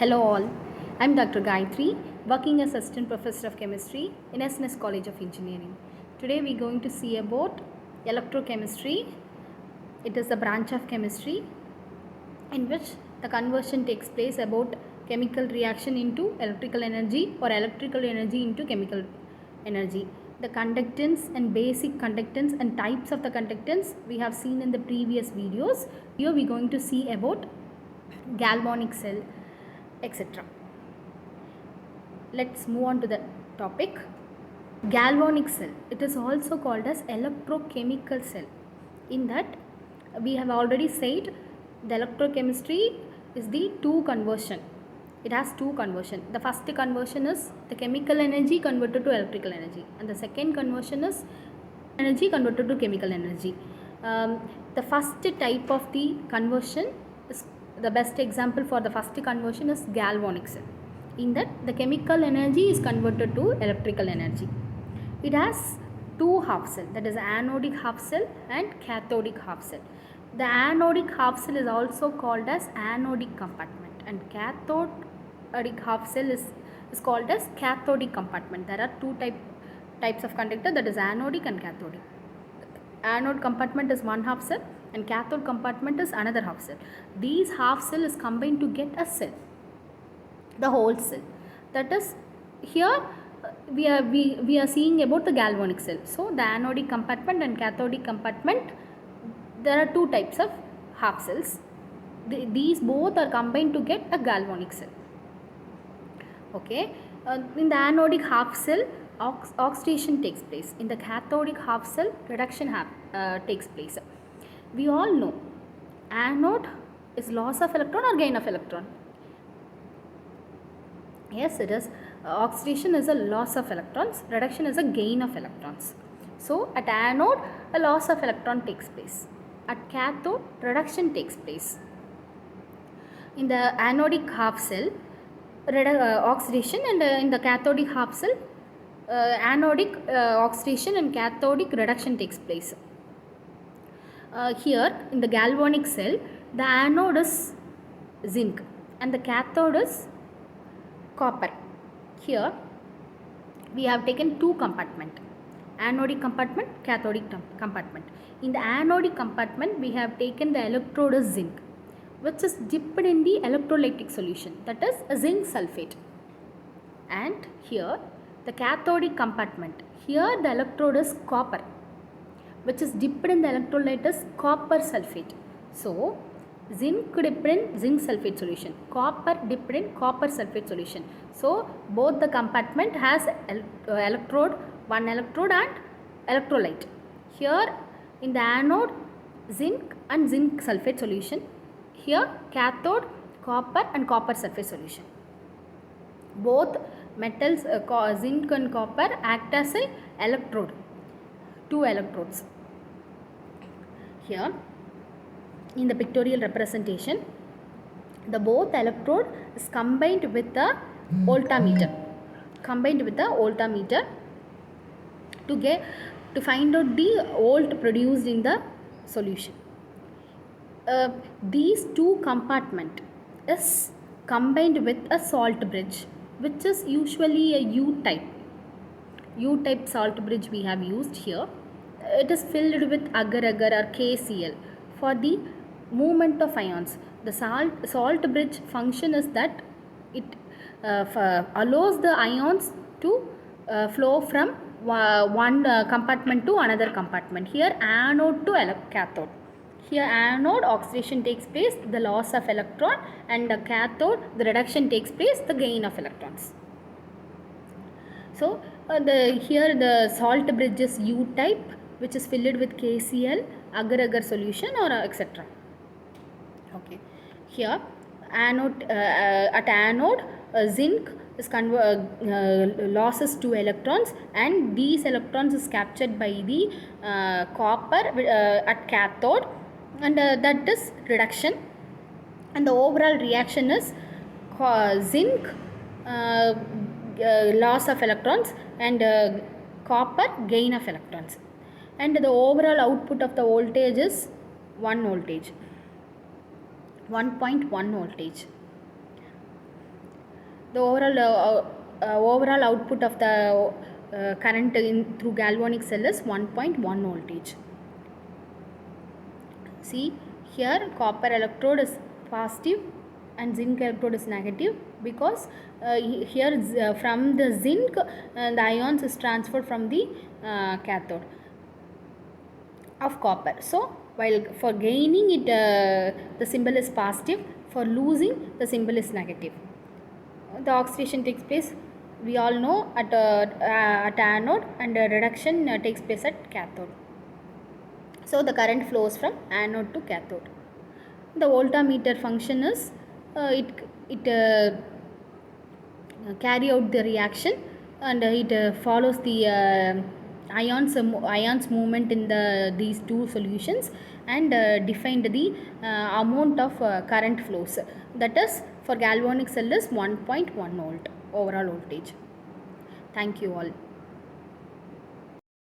Hello all, I am Dr. Gayathri, working as Assistant Professor of Chemistry in SNS College of Engineering. Today we are going to see about electrochemistry. It is a branch of chemistry in which the conversion takes place about chemical reaction into electrical energy or electrical energy into chemical energy. The conductance and basic conductance and types of the conductance we have seen in the previous videos. Here we are going to see about galvanic cell, etc. Let's move on to the topic. Galvanic cell. It is also called as electrochemical cell. In that, we have already said the electrochemistry is the two conversion. It has two conversion. The first conversion is the chemical energy converted to electrical energy, and the second conversion is energy converted to chemical energy. The first type of the conversion is the best example for the first conversion is galvanic cell. In that, the chemical energy is converted to electrical energy. It has two half cell, that is anodic half cell and cathodic half cell. The anodic half cell is also called as anodic compartment, and cathodic half cell is called as cathodic compartment. There are two types of conductor, that is anodic and cathodic. Anode compartment is one half cell and cathode compartment is another half cell. These half cell is combined to get a cell, the whole cell. That is, here we are seeing about the galvanic cell. So the anodic compartment and cathodic compartment, there are two types of half cells. These both are combined to get a galvanic cell. Okay, in the anodic half cell, oxidation takes place. In the cathodic half cell, reduction takes place. We all know anode is loss of electron or gain of electron. Yes, it is. Oxidation is a loss of electrons, reduction is a gain of electrons. So at anode, a loss of electron takes place. At cathode, reduction takes place. In the anodic half cell, oxidation, and in the cathodic half cell, anodic oxidation and cathodic reduction takes place. Here in the galvanic cell, the anode is zinc and the cathode is copper. Here we have taken two compartments, anodic compartment, cathodic compartment. In the anodic compartment, we have taken the electrode as zinc, which is dipped in the electrolytic solution, that is a zinc sulfate. And here the cathodic compartment, here the electrode is copper, which is dipped in the electrolyte as copper sulfate. So zinc dipped in zinc sulfate solution, copper dipped in copper sulfate solution. So both the compartment has electrode, one electrode and electrolyte. Here in the anode, zinc and zinc sulfate solution. Here cathode, copper and copper sulfate solution. Both metals, zinc and copper, act as a electrode, two electrodes. Here in the pictorial representation, the both electrode is combined with the voltmeter, to find out the volt produced in the solution. These two compartment is combined with a salt bridge, which is usually a U-type salt bridge we have used here. It is filled with agar-agar or KCl for the movement of ions. The salt bridge function is that it allows the ions to flow from one compartment to another compartment. Here anode to cathode. Here anode, oxidation takes place, the loss of electron, and the cathode, the reduction takes place, the gain of electrons. So here the salt bridge is U-type, which is filled with KCl, agar-agar solution, or etc. Okay. Here anode, at anode, zinc is losses 2 electrons, and these electrons is captured by the copper at cathode, and that is reduction, and the overall reaction is zinc loss of electrons and copper gain of electrons, and the overall output of the voltage is 1.1 voltage. The overall output of the current through galvanic cell is 1.1 voltage. See here, copper electrode is positive and zinc electrode is negative, because here from the zinc the ions is transferred from the cathode of copper. So while for gaining it the symbol is positive, for losing the symbol is negative. The oxidation takes place, we all know, at anode, and reduction takes place at cathode. So the current flows from anode to cathode. The voltmeter function is it carry out the reaction, and it follows the ions movement in these two solutions, and defined the amount of current flows. That is, for galvanic cell is 1.1 volt overall voltage. Thank you all.